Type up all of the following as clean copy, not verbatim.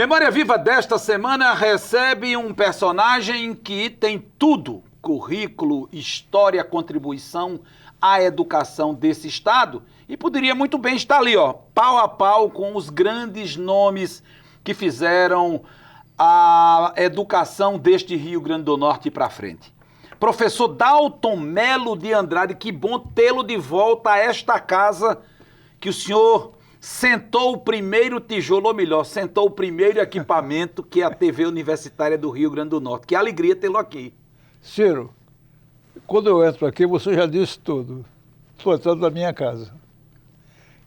Memória Viva desta semana recebe um personagem que tem tudo: currículo, história, contribuição à educação desse estado, e poderia muito bem estar ali, ó, pau a pau com os grandes nomes que fizeram a educação deste Rio Grande do Norte para frente. Professor Dalton Melo de Andrade, que bom tê-lo de volta a esta casa que o senhor sentou o primeiro tijolo, ou melhor, sentou o primeiro equipamento, que é a TV Universitária do Rio Grande do Norte. Que alegria tê-lo aqui. Ciro, quando eu entro aqui, você já disse tudo. Estou entrando na minha casa.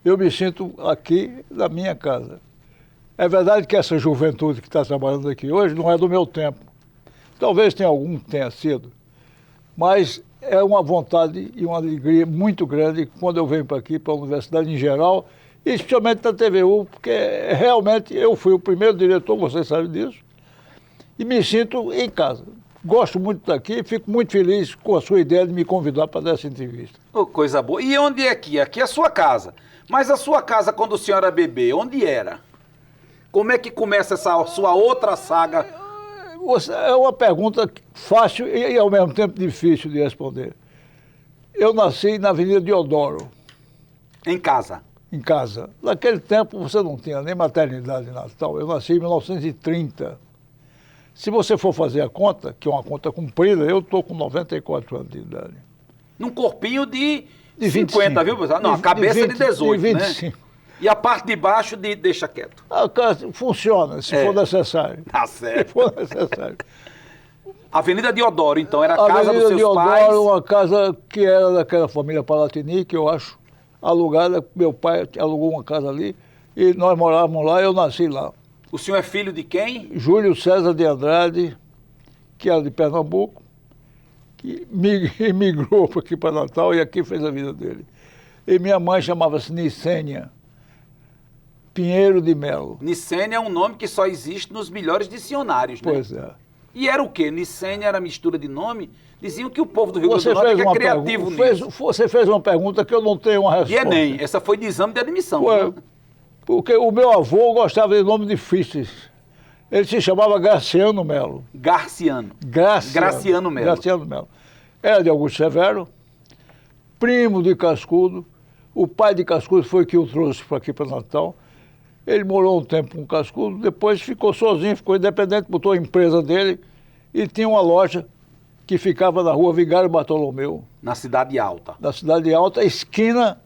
Eu me sinto aqui na minha casa. É verdade que essa juventude que está trabalhando aqui hoje não é do meu tempo. Talvez tenha algum que tenha sido. Mas é uma vontade e uma alegria muito grande quando eu venho para aqui, para a universidade em geral, e especialmente na TVU, porque realmente eu fui o primeiro diretor, você sabe disso, e me sinto em casa. Gosto muito daqui, fico muito feliz com a sua ideia de me convidar para dar essa entrevista. Oh, coisa boa. E onde é aqui? Aqui é a sua casa. Mas a sua casa, quando o senhor era bebê, onde era? Como é que começa essa sua outra saga? É uma pergunta fácil e ao mesmo tempo difícil de responder. Eu nasci na Avenida Deodoro. Em casa? Em casa. Naquele tempo você não tinha nem maternidade natal. Eu nasci em 1930. Se você for fazer a conta, que é uma conta comprida, eu estou com 94 anos de idade. Num corpinho de 25, 50, viu, pessoal? Não, a cabeça de 18, de 25. Né? E a parte de baixo deixa quieto. A casa funciona, se for necessário. Tá certo. Se for necessário. Avenida Deodoro, então, era a casa Avenida dos seus Deodoro, pais? Uma casa que era daquela família Palatini, que eu acho, alugada. Meu pai alugou uma casa ali e nós morávamos lá, eu nasci lá. O senhor é filho de quem? Júlio César de Andrade, que era de Pernambuco, que migrou aqui para Natal e aqui fez a vida dele. E minha mãe chamava-se Nicênia Pinheiro de Melo. Nicênia é um nome que só existe nos melhores dicionários, né? Pois é. E era o quê? Nicênia era mistura de nome? Diziam que o povo do Rio Grande do Norte é criativo nisso. Você fez uma pergunta que eu não tenho uma resposta. E Enem, essa foi de exame de admissão. Ué, porque o meu avô gostava de nomes difíceis. Ele se chamava Graciano Melo. Graciano Melo. Graciano Melo. Era de Augusto Severo, primo de Cascudo. O pai de Cascudo foi que o trouxe para aqui para Natal. Ele morou um tempo com Cascudo, depois ficou sozinho, ficou independente, botou a empresa dele e tinha uma loja que ficava na rua Vigário Bartolomeu. Na Cidade Alta. Na Cidade Alta, esquina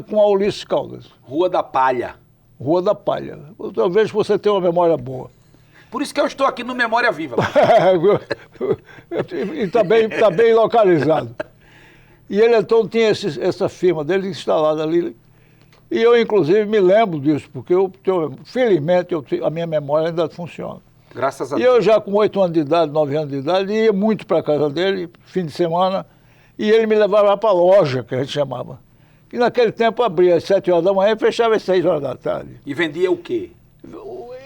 com a Ulisses Caldas. Rua da Palha. Rua da Palha. Eu vejo que você tem uma memória boa. Por isso que eu estou aqui no Memória Viva. E está bem localizado. E ele então tinha essa firma dele instalada ali. E eu, inclusive, me lembro disso, porque felizmente a minha memória ainda funciona. Graças a Deus. Deus. E eu já com 8 anos de idade, 9 anos de idade, ia muito para a casa dele, fim de semana, e ele me levava para a loja, que a gente chamava. E naquele tempo abria às 7 horas da manhã e fechava às 6 horas da tarde. E vendia o quê?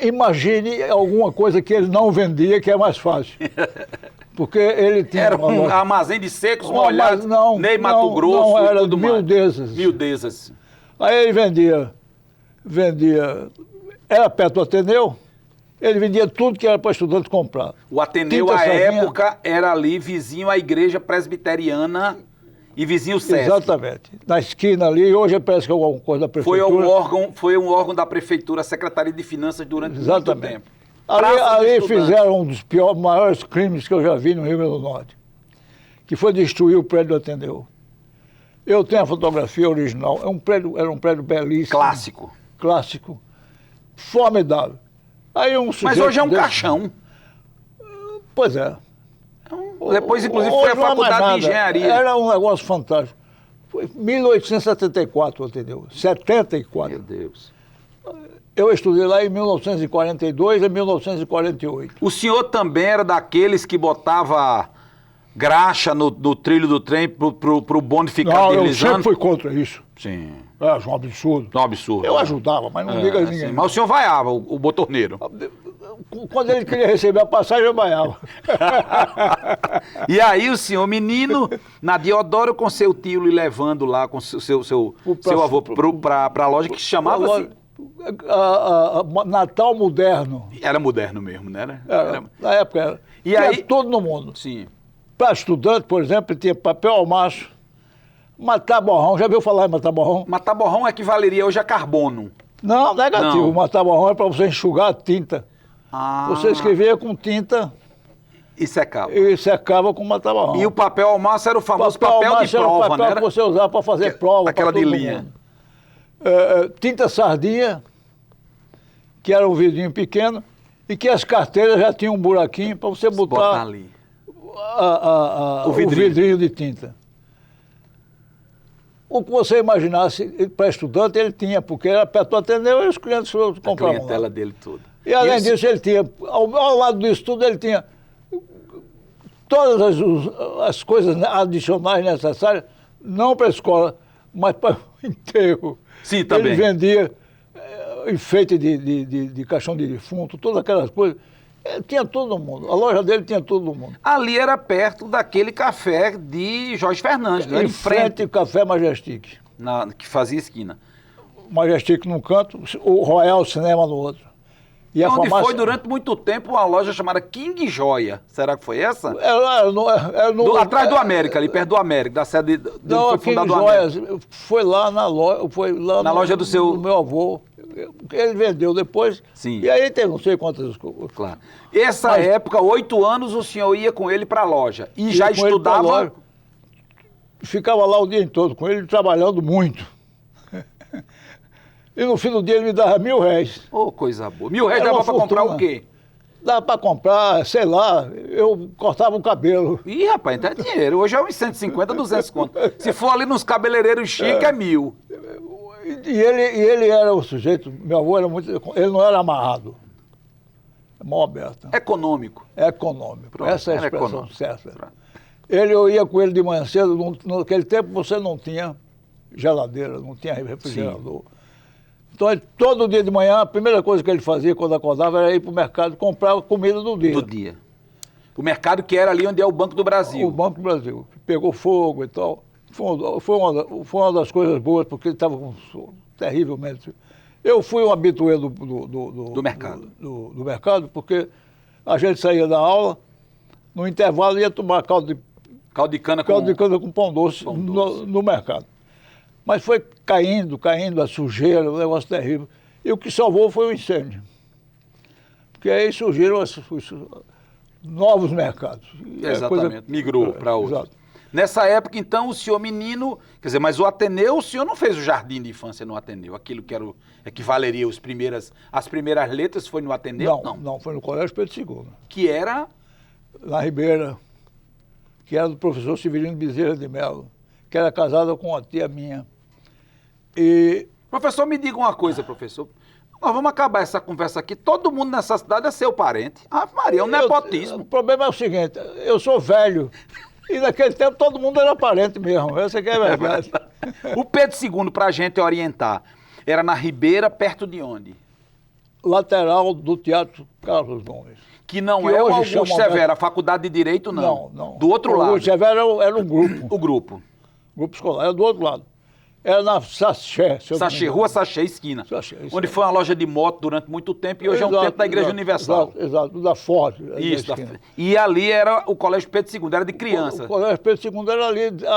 Imagine alguma coisa que ele não vendia, que é mais fácil. Porque ele tinha... Era um armazém de secos, molhados, Ney Mato Grosso, não, era tudo mais. miudezas. Miudezas. Aí ele vendia, era perto do Ateneu, ele vendia tudo que era para estudante comprar. O Ateneu, à época, era ali vizinho à igreja presbiteriana e vizinho Sesc. Exatamente. Na esquina ali, hoje parece que é alguma coisa da prefeitura. Foi um órgão da prefeitura, a Secretaria de Finanças durante muito tempo. Ali fizeram um dos maiores crimes que eu já vi no Rio Grande do Norte, que foi destruir o prédio do Ateneu. Eu tenho a fotografia original, era um prédio belíssimo. Clássico. Formidável. Aí mas hoje é um caixão. Pois é. Depois, inclusive, foi a faculdade de engenharia. Era um negócio fantástico. Foi 1874, entendeu? 74. Meu Deus. Eu estudei lá em 1942 a 1948. O senhor também era daqueles que botava graxa no trilho do trem pro bonde ficar deslizando? Eu sempre fui contra isso. Sim. É um absurdo. Um absurdo. Eu ajudava, mas não diga a ninguém. Mas o senhor vaiava, o botorneiro. Quando ele queria receber a passagem, eu vaiava. E aí o senhor, menino, na Deodoro com seu tio lhe levando lá, com seu avô pra loja que se chamava assim? Natal moderno. Era moderno mesmo, né? Na época era. E tinha aí... todo no mundo. Sim. Para estudante, por exemplo, tinha papel ao maço, matar borrão. Já viu falar em matar borrão? Matar borrão equivaleria hoje a carbono. Não, negativo. Não. Matar borrão é para você enxugar a tinta. Ah. Você escrevia com tinta E secava. e secava com matar borrão. E o papel ao maço era o famoso papel de ao maço era o prova, papel né? que você usava para fazer prova. Aquela pra de todo linha. mundo. Tinta sardinha, que era um vidrinho pequeno, e que as carteiras já tinham um buraquinho para você botar ali. o vidrinho de tinta. O que você imaginasse para estudante, ele tinha, porque era perto do Ateneu e os clientes A compravam clientela lá. dele toda. E além disso, ele tinha, ao lado disso tudo, ele tinha todas as coisas adicionais necessárias, não para a escola, mas para o enterro. Sim, também. Ele vendia enfeite de caixão de defunto, todas aquelas coisas. Tinha todo mundo. A loja dele tinha todo mundo. Ali era perto daquele café de Jorge Fernandes, né? Em frente ao Café Majestic. Que fazia esquina. Majestic num canto, o Royal Cinema no outro. E a Onde farmácia... foi durante muito tempo uma loja chamada King Joia. Será que foi essa? Atrás do América, ali perto do América, da sede Não, foi a King fundado o Joias América. foi lá na loja, Na loja do seu... do meu avô. Ele vendeu depois. Sim. E aí tem não sei quantas coisas. Claro. Essa época, 8 anos, o senhor ia com ele para a loja. E já com ele pra estudava... loja. Ficava lá o dia todo com ele, trabalhando muito. E no fim do dia ele me dava R$1.000. Ô, coisa boa. R$1.000 Era dava uma para comprar fortuna. o quê? Dava para comprar, sei lá, eu cortava o cabelo. Ih, rapaz, então é dinheiro. Hoje é uns 150, 200 conto. Se for ali nos cabeleireiros chiques, é 1.000. E ele era o sujeito, meu avô era muito. Ele não era amarrado. Mão aberta. Econômico. Econômico. Pronto, Essa é a era expressão econômico. certa. Pronto. Eu ia com ele de manhã cedo, naquele tempo você não tinha geladeira, não tinha refrigerador. Então, todo dia de manhã, a primeira coisa que ele fazia quando acordava era ir para o mercado comprar comida do dia. Do dia. O mercado que era ali onde é o Banco do Brasil. O Banco do Brasil. Pegou fogo e tal. Foi uma das coisas boas, porque ele estava terrivelmente... Eu fui um habitué do mercado. Do mercado, porque a gente saía da aula, no intervalo ia tomar caldo de cana com pão doce, no mercado. Mas foi caindo a sujeira, um negócio terrível. E o que salvou foi o incêndio. Porque aí surgiram os novos mercados. Exatamente, migrou para outros. Exato. Nessa época, então, o senhor menino, quer dizer, mas o Ateneu, o senhor não fez o jardim de infância no Ateneu, aquilo que era equivaleria as primeiras letras, foi no Ateneu? Não, foi no Colégio Pedro II. Que era? Na Ribeira, que era do professor Severino Bezerra de Mello, que era casada com uma tia minha. E... Professor, me diga uma coisa, professor. Nós vamos acabar essa conversa aqui. Todo mundo nessa cidade é seu parente. Ah, Maria, é um nepotismo. O problema é o seguinte, eu sou velho. E naquele tempo todo mundo era parente mesmo, essa que é a verdade. O Pedro II, para a gente orientar, era na Ribeira, perto de onde? Lateral do Teatro Carlos Gomes. Que não é o Augusto Severo, a Faculdade de Direito, não. Não. Do outro lado. O Augusto Severo era um grupo. O grupo. Grupo escolar, era do outro lado. Era na Sachê. Rua Sachê, esquina. Onde foi uma loja de moto durante muito tempo e hoje é um tempo da Igreja Universal. Exato, da Ford. Isso, e ali era o Colégio Pedro II, era de criança. O Colégio Pedro II era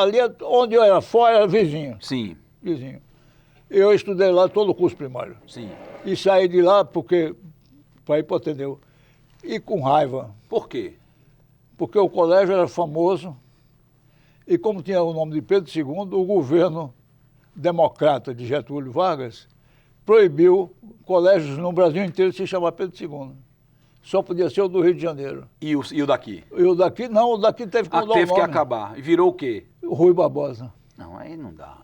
ali onde eu era fora, era vizinho. Sim. Vizinho. Eu estudei lá todo o curso primário. Sim. E saí de lá para ir para o Ateneu. E com raiva. Por quê? Porque o colégio era famoso e como tinha o nome de Pedro II, o governo democrata de Getúlio Vargas proibiu colégios no Brasil inteiro se chamar Pedro II. Só podia ser o do Rio de Janeiro. E o daqui? E o daqui, não, o daqui teve que mudar o nome. Teve que acabar. E virou o quê? O Rui Barbosa. Não, aí não dá.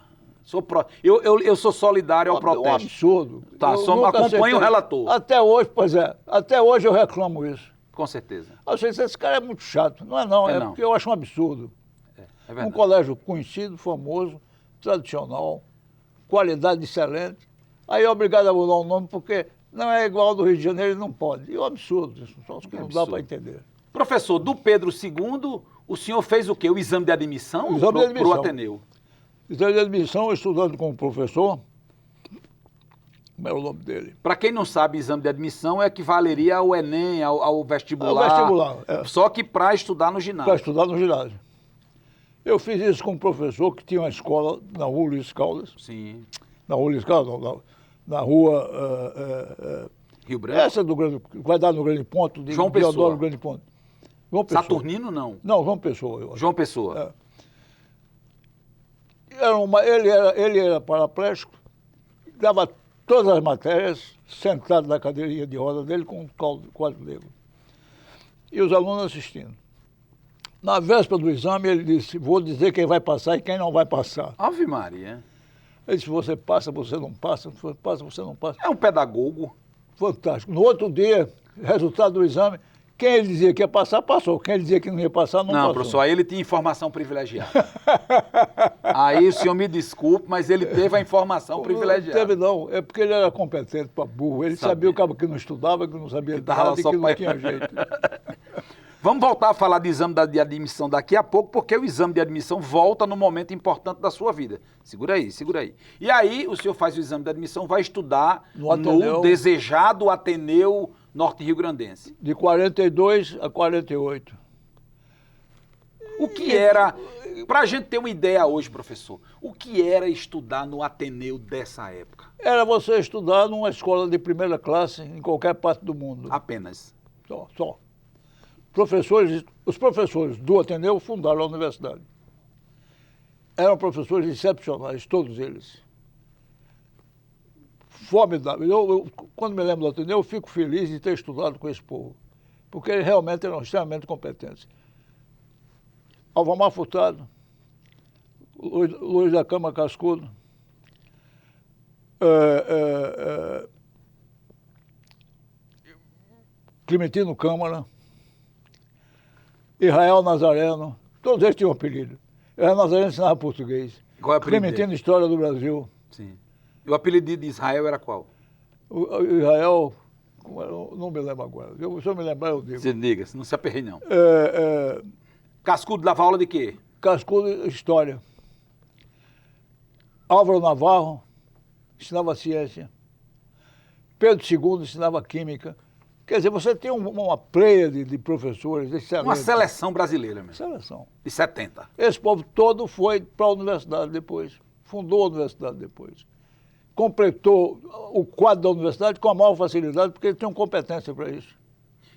Eu sou solidário ao protesto. É um absurdo. Tá, acompanho o relator. Até hoje, pois é, até hoje eu reclamo isso. Com certeza. Eu sei, esse cara é muito chato. Não é não, é porque eu acho um absurdo. É verdade. Um colégio conhecido, famoso, tradicional, qualidade excelente. Aí é obrigado a mudar o nome porque não é igual ao do Rio de Janeiro e não pode. E é um absurdo isso, só que não dá para entender. Professor, do Pedro II, o senhor fez o quê? O exame de admissão para o Ateneu? Exame de admissão, estudando com o professor, como era o nome dele. Para quem não sabe, exame de admissão equivaleria ao Enem, ao vestibular. Ao vestibular, é. Só que para estudar no ginásio. Para estudar no ginásio. Eu fiz isso com um professor que tinha uma escola na rua Luiz Caldas. Sim. Na rua Luiz Caldas, não, na rua... Rio Branco? Essa do Grande, vai dar no Grande Ponto, de João Pessoa. Deodoro Grande Ponto. João Pessoa. Saturnino, não. Não, João Pessoa. Eu acho. João Pessoa. Ele era paraplégico, dava todas as matérias, sentado na cadeirinha de roda dele com um quadro negro. E os alunos assistindo. Na véspera do exame, ele disse, vou dizer quem vai passar e quem não vai passar. Ave Maria. Ele disse, você passa, você não passa, você passa, você não passa. É um pedagogo. Fantástico. No outro dia, resultado do exame, quem ele dizia que ia passar, passou. Quem ele dizia que não ia passar, não passou. Não, professor, aí ele tinha informação privilegiada. Aí o senhor me desculpe, mas ele teve a informação privilegiada. Não teve não, é porque ele era competente para burro. Ele sabia o cabo que não estudava, que não sabia nada e que não tinha jeito. Vamos voltar a falar de exame de admissão daqui a pouco, porque o exame de admissão volta no momento importante da sua vida. Segura aí, segura aí. E aí o senhor faz o exame de admissão, vai estudar no desejado Ateneu Norte Rio-Grandense. De 42 a 48. O que era, para a gente ter uma ideia hoje, professor, o que era estudar no Ateneu dessa época? Era você estudar numa escola de primeira classe em qualquer parte do mundo. Apenas. Só. Os professores do Ateneu fundaram a universidade. Eram professores excepcionais, todos eles. Formidável. Quando me lembro do Ateneu, eu fico feliz de ter estudado com esse povo, porque eles realmente eram extremamente competentes. Alvamar Furtado, Luiz da Cama Cascudo, Clementino Câmara, Israel Nazareno, todos eles tinham apelido. Israel Nazareno ensinava português. Qual é o apelido Clementino dele? História do Brasil. Sim. E o apelido de Israel era qual? O Israel, não me lembro agora. Se eu me lembrar, eu digo. Você diga, não se aperrei não. Cascudo dava aula de quê? Cascudo, História. Álvaro Navarro ensinava ciência. Pedro II ensinava química. Quer dizer, você tem uma pleia de professores excelentes. Uma seleção brasileira mesmo. Seleção. De 70. Esse povo todo foi para a universidade depois. Fundou a universidade depois. Completou o quadro da universidade com a maior facilidade, porque eles tinham competência para isso.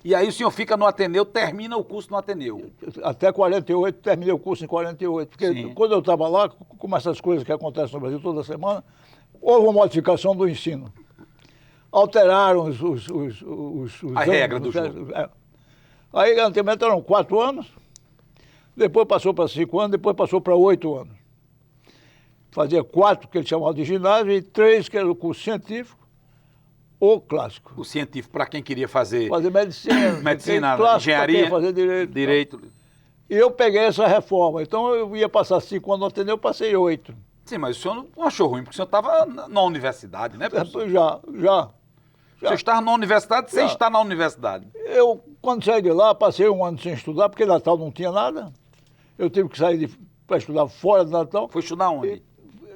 E aí o senhor fica no Ateneu, termina o curso no Ateneu. Até 48, terminei o curso em 48. Porque Sim. Quando eu estava lá, como essas coisas que acontecem no Brasil toda semana, houve uma modificação do ensino. Alteraram A regra do jogo. Aí, antigamente, eram 4 anos, depois passou para 5 anos, depois passou para 8 anos. Fazia 4, que eles chamavam de ginásio, e 3, que era o curso científico ou clássico. O científico, para quem queria fazer medicina, medicina, clássico, engenharia, fazer direito. E eu peguei essa reforma, então eu ia passar 5 anos no Ateneu, eu passei 8. Sim, mas o senhor não achou ruim, porque o senhor estava na universidade, né, professor? Já. Você estava na universidade sem estar na universidade. Eu, quando saí de lá, passei 1 ano sem estudar, porque Natal não tinha nada. Eu tive que sair para estudar fora de Natal. Foi estudar onde?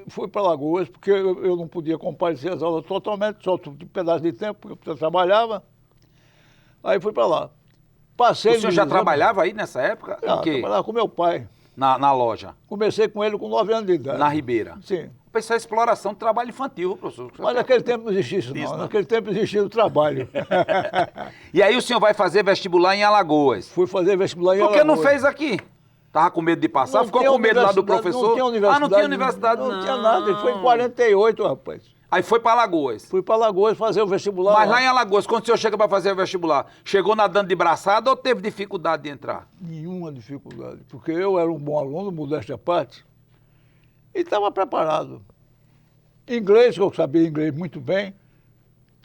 Fui para Lagoas, porque eu não podia comparecer às aulas totalmente, só um pedaço de tempo, porque eu trabalhava. Aí fui para lá. Passei. O senhor já trabalhava aí nessa época? Trabalhava com meu pai. Na loja? Comecei com ele com 9 anos de idade. Na Ribeira? Sim. Pensar exploração de trabalho infantil, professor. Mas naquele tempo não existia isso, não. Naquele tempo existia o trabalho. E aí o senhor vai fazer vestibular em Alagoas? Fui fazer vestibular em Por Alagoas. que não fez aqui? Tava com medo de passar? Não Ficou com medo lá do professor? Não tinha universidade. Não tinha universidade, não. Não tinha nada. Ele foi em 48, rapaz. Aí foi para Alagoas. Fui para Alagoas fazer o vestibular. Mas lá em Alagoas, quando o senhor chega para fazer o vestibular, chegou nadando de braçada ou teve dificuldade de entrar? Nenhuma dificuldade, porque eu era um bom aluno, modéstia à parte, e estava preparado. Inglês, que eu sabia inglês muito bem,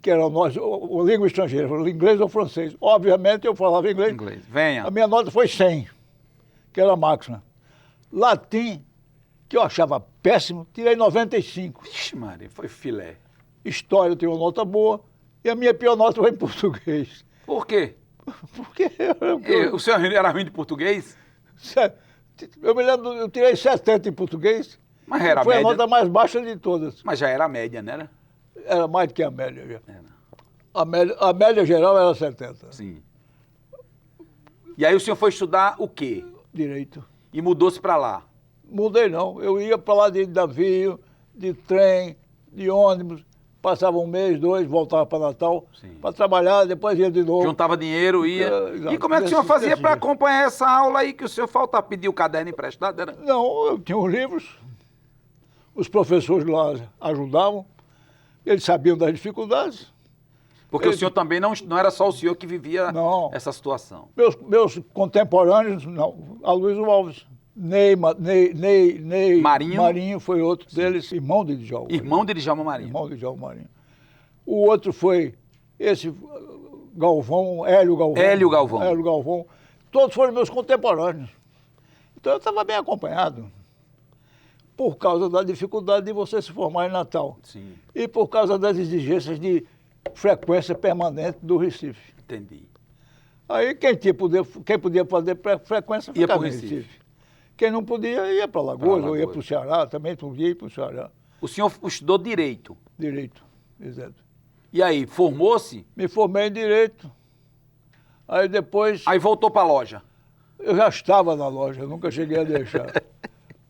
que era a língua estrangeira, inglês ou francês. Obviamente eu falava inglês. Venha. A minha nota foi 100, que era a máxima. Latim, que eu achava péssimo, tirei 95. Vixe, Maria, foi filé. História, eu tenho uma nota boa, e a minha pior nota foi em português. Por quê? Porque O senhor era ruim de português? Eu me lembro, eu tirei 70 em português. Mas era a foi média. a nota mais baixa de todas. Mas já era a média, né? Era mais do que a média já. Era. A média geral era 70. Sim. E aí o senhor foi estudar o quê? Direito. E mudou-se para lá? Mudei não. Eu ia para lá de navio, de trem, de ônibus. Passava um mês, dois, voltava para Natal para trabalhar, depois ia de novo. Juntava dinheiro, ia. Exato. E como é que o senhor fazia para acompanhar essa aula aí que o senhor faltava? Pedir o caderno emprestado? Era? Não, eu tinha os livros. Os professores lá ajudavam. Eles sabiam das dificuldades. Porque o senhor também não era só o senhor que vivia essa situação. Meus contemporâneos, não. Aloysio Alves. Ney Marinho foi outro deles, irmão de Djalma. Irmão de Djalma Marinho. Irmão de Djalma Marinho. O outro foi esse Galvão, Hélio Galvão. Todos foram meus contemporâneos. Então eu estava bem acompanhado. Por causa da dificuldade de você se formar em Natal. Sim. E por causa das exigências de frequência permanente do Recife. Entendi. Aí quem podia fazer frequência ficava em Recife. Quem não podia ia para Alagoas, ou ia para o Ceará, também podia ir para o Ceará. O senhor estudou Direito? Direito, exato. E aí, formou-se? Me formei em Direito. Aí depois... Aí voltou para a loja? Eu já estava na loja, eu nunca cheguei a deixar.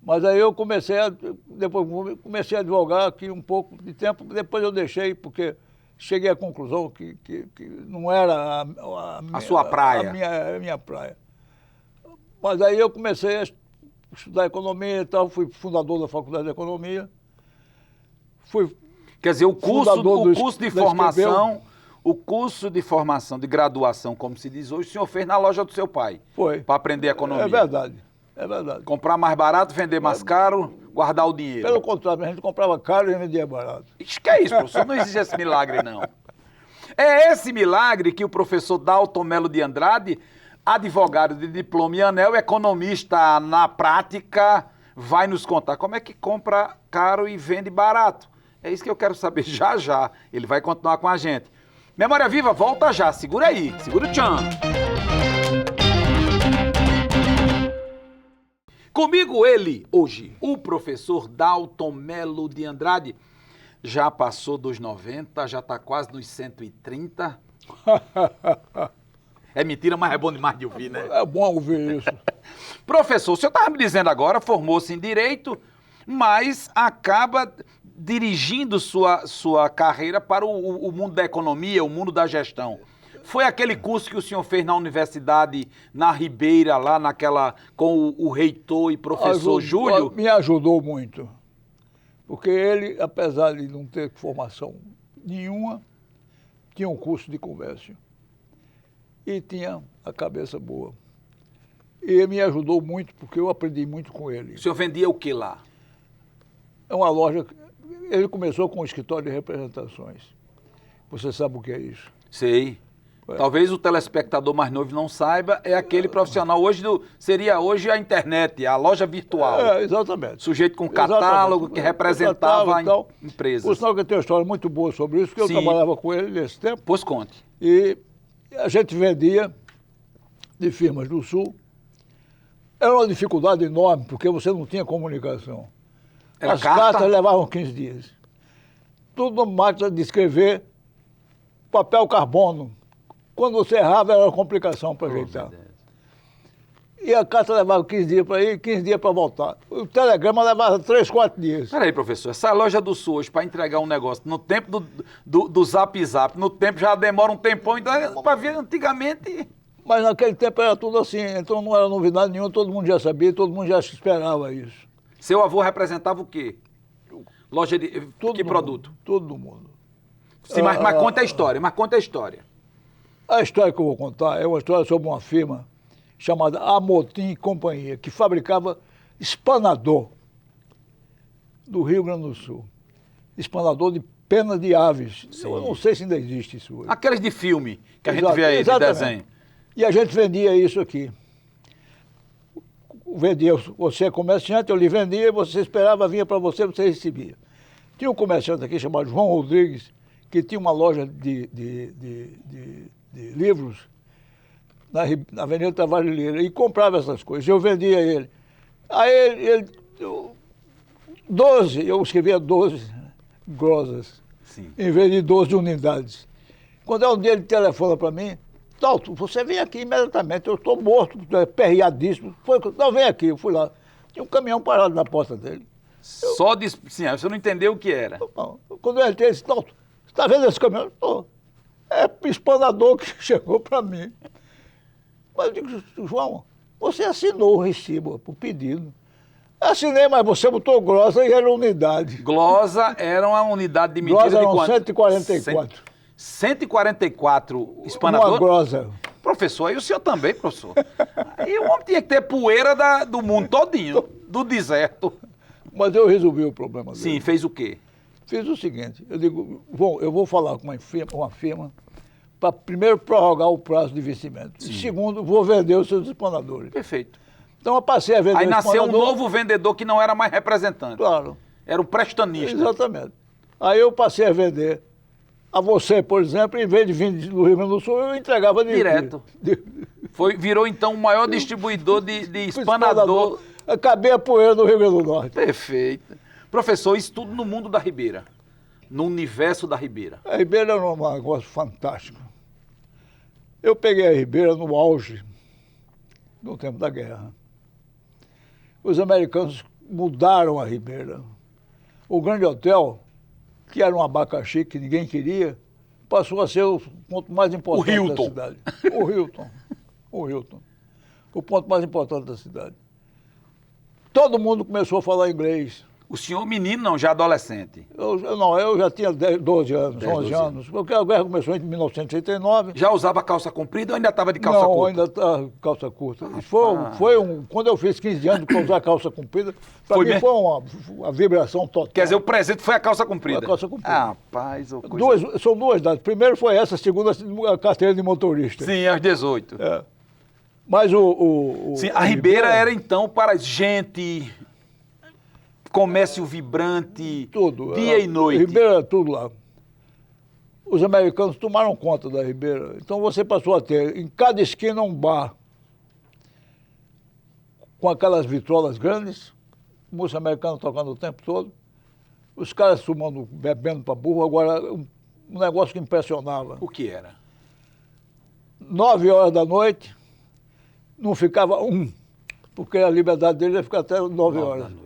Mas aí eu comecei a advogar aqui um pouco de tempo, depois eu deixei, porque cheguei à conclusão que não era a sua praia. A minha praia. Mas aí eu comecei a estudar economia e tal, fui fundador da Faculdade de Economia. Quer dizer, o curso de formação, de graduação, como se diz hoje, o senhor fez na loja do seu pai. Foi. Para aprender economia. É verdade, é verdade. Comprar mais barato, vender mais caro, guardar o dinheiro. Pelo contrário, a gente comprava caro e vendia barato. Isso que é isso, professor, não existe esse milagre, não. É esse milagre que o professor Dalton Melo de Andrade, advogado de diploma e anel, economista na prática, vai nos contar como é que compra caro e vende barato. É isso que eu quero saber já já. Ele vai continuar com a gente. Memória Viva, volta já. Segura aí, segura o tchan. Comigo ele, hoje, o professor Dalton Melo de Andrade. Já passou dos 90, já está quase nos 130. É mentira, mas é bom demais de ouvir, né? É bom ouvir isso. Professor, o senhor estava me dizendo agora, formou-se em Direito, mas acaba dirigindo sua carreira para o mundo da economia, o mundo da gestão. Foi aquele curso que o senhor fez na universidade, na Ribeira, lá com o reitor e professor Júlio? Me ajudou muito. Porque ele, apesar de não ter formação nenhuma, tinha um curso de comércio. E tinha a cabeça boa. E ele me ajudou muito, porque eu aprendi muito com ele. O senhor vendia o que lá? É uma loja... Ele começou com um escritório de representações. Você sabe o que é isso? Sei. Talvez o telespectador mais novo não saiba, é aquele profissional seria hoje a internet, a loja virtual. Exatamente. Sujeito com catálogo que representava a empresa. Por sinal que eu tenho uma história muito boa sobre isso, porque eu trabalhava com ele nesse tempo. Pois conte. E a gente vendia de firmas do Sul. Era uma dificuldade enorme, porque você não tinha comunicação. As cartas levavam 15 dias. Tudo máquina de escrever, papel carbono. Quando você errava, era uma complicação para ajeitar. E a carta levava 15 dias para ir, 15 dias para voltar. O telegrama levava 3, 4 dias. Peraí, professor, essa loja do Sul hoje, para entregar um negócio, no tempo do Zap Zap, no tempo já demora um tempão, então para ver antigamente... Mas naquele tempo era tudo assim, então não era novidade nenhuma, todo mundo já sabia, todo mundo já esperava isso. Seu avô representava o quê? Loja de... que produto? Todo mundo. Sim, mas conta a história, A história que eu vou contar é uma história sobre uma firma chamada Amotim e Companhia, que fabricava espanador do Rio Grande do Sul. Espanador de pena de aves. Sim. Eu não sei se ainda existe isso hoje. Aqueles de filme que a gente vê aí, de desenho. E a gente vendia isso aqui. Você é comerciante, eu lhe vendia, você esperava, vinha para você, você recebia. Tinha um comerciante aqui chamado João Rodrigues, que tinha uma loja de livros na Avenida Tavares Lira e comprava essas coisas. Eu vendia a ele. Aí 12, eu escrevia 12 glosas. Sim. em vez de 12 unidades. Quando é um dia ele telefona para mim, Dalton, você vem aqui imediatamente, eu estou morto, perreadíssimo. Não, vem aqui, eu fui lá. Tinha um caminhão parado na porta dele. Só de... Sim, você não entendeu o que era. Não, quando eu entrei, ele disse, Dalton, você está vendo esse caminhão? Estou. É o espanador que chegou para mim. Mas eu digo, João, você assinou o recibo por pedido. Assinei, mas você botou glosa e era unidade. Glosa era uma unidade de medida Glosa de eram quanto? 144. 144 espanador? Uma glosa. Professor, e o senhor também, professor? Aí o homem tinha que ter poeira do mundo todinho, do deserto. Mas eu resolvi o problema dele. Sim, fez o quê? Fiz o seguinte, eu digo, eu vou falar com uma firma para primeiro prorrogar o prazo de vencimento. Sim. Segundo, vou vender os seus espanadores. Perfeito. Então eu passei a vender Aí o nasceu um espanador. novo vendedor que não era mais representante. Claro. Era o prestanista. Exatamente. Aí eu passei a vender a você, por exemplo, em vez de vir do Rio Grande do Sul, eu entregava Direto. Virou então o maior distribuidor de espanador. Acabei a poeira do Rio Grande do Norte. Perfeito. Professor, isso tudo no mundo da Ribeira. No universo da Ribeira. A Ribeira era um negócio fantástico. Eu peguei a Ribeira no auge do tempo da guerra. Os americanos mudaram a Ribeira. O Grande Hotel, que era um abacaxi que ninguém queria, passou a ser o ponto mais importante da cidade. O Hilton. O Hilton. O ponto mais importante da cidade. Todo mundo começou a falar inglês. O senhor menino, não, já adolescente. Eu já tinha 12 anos, 11 anos, porque a guerra começou em 1969. Já usava calça comprida ou ainda estava de calça curta? Não, ainda estava calça curta. Quando eu fiz 15 anos para usar calça comprida, para mim foi uma vibração total. Quer dizer, o presente foi a calça comprida? Foi a calça comprida. Ah, rapaz, coisa... São duas datas. Primeiro foi essa, segunda a carteira de motorista. Sim, às 18. É. Mas Sim, a Ribeira era então para gente... Comércio vibrante, tudo, dia e noite. Ribeira era tudo lá. Os americanos tomaram conta da Ribeira. Então você passou a ter em cada esquina um bar com aquelas vitrolas grandes, música americana tocando o tempo todo, os caras fumando, bebendo para burro. Agora, um negócio que impressionava. O que era? 9 horas da noite, não ficava porque a liberdade dele ia ficar até 9 horas. Da noite.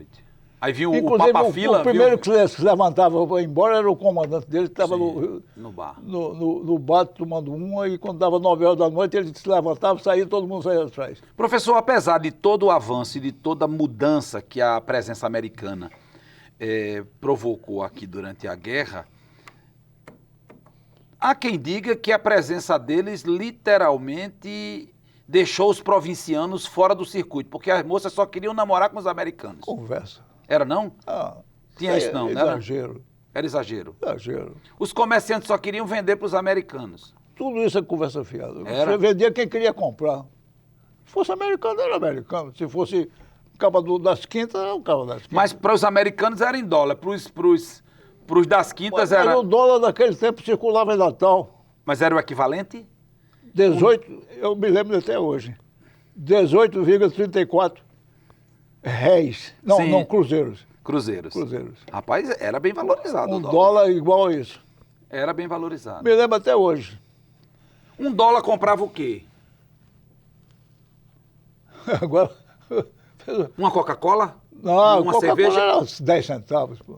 Aí viu o Inclusive, Papa-Fila... o primeiro que se levantava para ir embora era o comandante dele, que estava no bar. No bar tomando uma, e quando dava 9 horas da noite, ele se levantava, saía, todo mundo saía atrás. Professor, apesar de todo o avanço e de toda a mudança que a presença americana provocou aqui durante a guerra, há quem diga que a presença deles literalmente deixou os provincianos fora do circuito, porque as moças só queriam namorar com os americanos. Conversa. Era não? Tinha isso não, né? Exagero. Era exagero. Exagero. Os comerciantes só queriam vender para os americanos. Tudo isso é conversa fiada. Era? Você vendia quem queria comprar. Se fosse americano, era americano. Se fosse cabo das quintas, era o cabo das quintas. Mas para os americanos era em dólar, para os das quintas era... Mas o dólar naquele tempo circulava em Natal. Mas era o equivalente? 18, eu me lembro até hoje, 18,34 réis. Não, cruzeiros. Cruzeiros. Cruzeiros. Rapaz, era bem valorizado Um dólar igual a isso. Era bem valorizado. Me lembro até hoje. $1 comprava o quê? Agora... Uma Coca-Cola? Não, uma Coca-Cola cerveja? era uns 10 centavos, pô.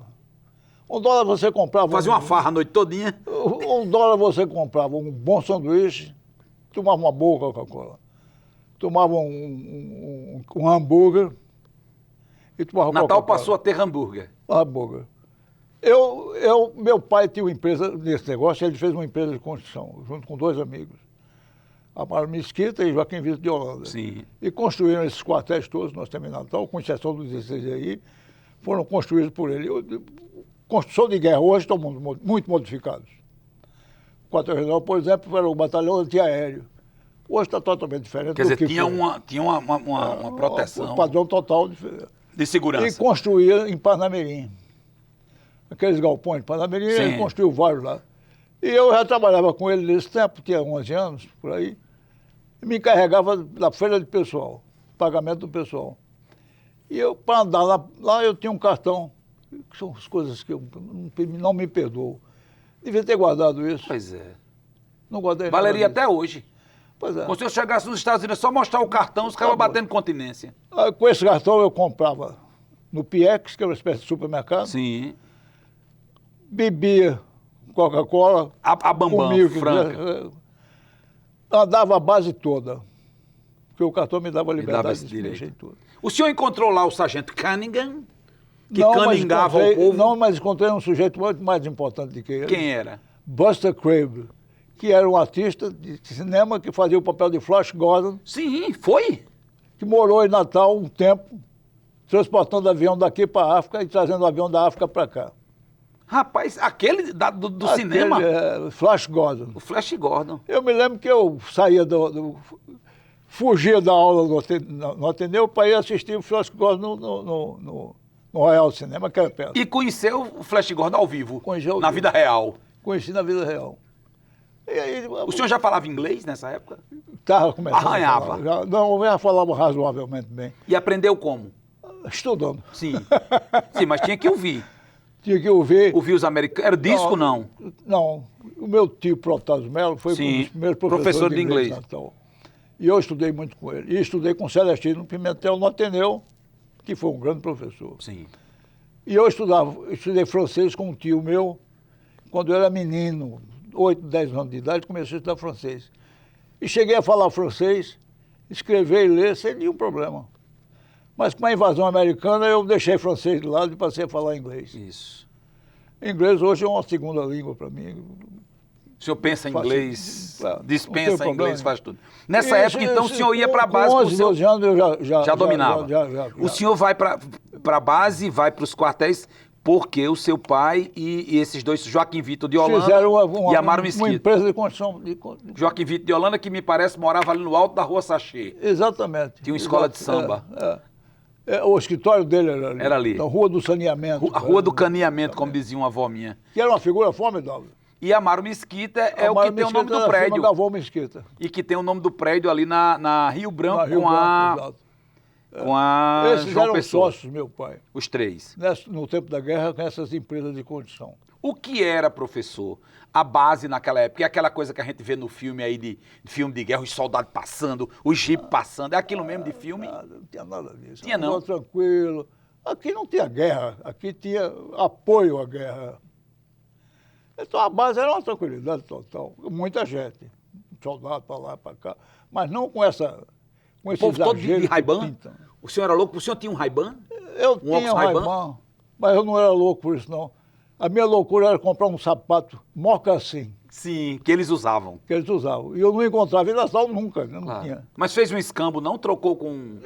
$1 você comprava... Fazia uma farra a noite todinha? $1 você comprava um bom sanduíche, tomava uma boa Coca-Cola, tomava um hambúrguer e tomava Natal Coca-Cola. passou a ter hambúrguer. Hambúrguer. Meu pai tinha uma empresa nesse negócio, ele fez uma empresa de construção, junto com 2 amigos, Amaro Mesquita e Joaquim Vitor de Holanda. Sim. E construíram esses quartéis todos, nós temos em Natal, com exceção dos 16 aí, foram construídos por ele. Construção de guerra hoje estão muito modificados. O quartel-general, por exemplo, era o batalhão antiaéreo. Hoje está totalmente diferente. Quer dizer, tinha uma proteção. Um padrão total de segurança. E construía em Parnamirim. Aqueles galpões de Parnamirim, ele construiu vários lá. E eu já trabalhava com ele nesse tempo, tinha 11 anos, por aí, e me encarregava da feira de pessoal, pagamento do pessoal. E eu, para andar lá eu tinha um cartão, que são as coisas que eu não me perdoo. Devia ter guardado isso. Pois é. Não guardei nada Valeria disso. até hoje. Pois é. Se eu chegasse nos Estados Unidos, é só mostrar o cartão, os caras batendo continência. Com esse cartão eu comprava no Piex, que era uma espécie de supermercado. Sim. Bebia Coca-Cola. A Bambam, comia o que Franca. quisesse. Andava a base toda. Porque o cartão me dava Me liberdade dava esse de se mexer direito. em tudo. O senhor encontrou lá o sargento Cunningham, que Não, mas caningava o encontrei- povo? Não, mas encontrei um sujeito muito mais importante do que ele. Quem era? Buster Crabbe, que era um artista de cinema que fazia o papel de Flash Gordon, Sim, foi. que morou em Natal um tempo, transportando avião daqui para a África e trazendo o avião da África para cá. Rapaz, aquele do Aquele, cinema, Flash Gordon. o Flash Gordon. Eu me lembro que eu saía fugia da aula no Ateneu para ir assistir o Flash Gordon no Royal Cinema, que era perto. E conheceu o Flash Gordon ao vivo, Conheci ao na vivo. vida real. Conheci na vida real. E aí, O senhor já falava inglês nessa época? estava começando Arranhava. a falar. Não, eu já falava razoavelmente bem. E aprendeu como? Estudando. Sim. Sim, mas tinha que ouvir. Tinha que ouvir. Ouvir os americanos. Era disco, não? Não. O meu tio Protásio Melo foi um Sim, dos primeiros professor professores de inglês. de Natal. E eu estudei muito com ele. E estudei com Celestino Pimentel no Ateneu, que foi um grande professor. Sim. E eu estudei francês com um tio meu, quando eu era menino, 8, 10 anos de idade, comecei a estudar francês. E cheguei a falar francês, escrever e ler sem nenhum problema. Mas com a invasão americana eu deixei francês de lado e passei a falar inglês. Isso. Inglês hoje é uma segunda língua para mim. O senhor pensa em Faço- inglês, não tem dispensa problema. inglês, faz tudo. Nessa época, então, o senhor ia para a Com base... com o 11, seu- 12 anos eu Já dominava. Já. O senhor vai para a base, vai para os quartéis, porque o seu pai e esses dois, Joaquim Vitor de Holanda fizeram e Amaro uma Mesquita. empresa de construção. Joaquim Vitor de Holanda, que me parece morava ali no alto da Rua Sachê. Exatamente. Tinha uma escola de Exato. samba. O escritório dele era ali. Era ali. Na Rua do Saneamento. A Rua do Caneamento, como dizia uma avó minha. Que era uma figura formidável. E Amaro Mesquita é o que Amaro tem o nome Mesquita do era a firma prédio. Galvão Mesquita. E que tem o nome do prédio ali na Rio Branco, Na Rio com a... Branco, exato. Com a Esses João eram Pessoa. sócios, meu pai, Os três. no tempo da guerra, com essas empresas de construção. O que era, professor, a base naquela época? É aquela coisa que a gente vê no filme aí, de filme de guerra, os soldados passando, os jipes passando. É aquilo mesmo de filme? Não tinha nada disso. Tinha não? Era tranquilo. Aqui não tinha guerra, aqui tinha apoio à guerra. Então a base era uma tranquilidade total. Muita gente, soldado para lá, para cá, mas não com esse O povo todo de exagero que Ray-Ban? pintam. O senhor era louco? O senhor tinha um Ray-Ban? Eu tinha Ox um Ray-Ban? Ray-Ban, mas eu não era louco por isso, não. A minha loucura era comprar um sapato mocassim, Sim, que eles usavam. que eles usavam. E eu não encontrava em Natal nunca, né? Não Claro. tinha. Mas fez um escambo, não? Trocou com...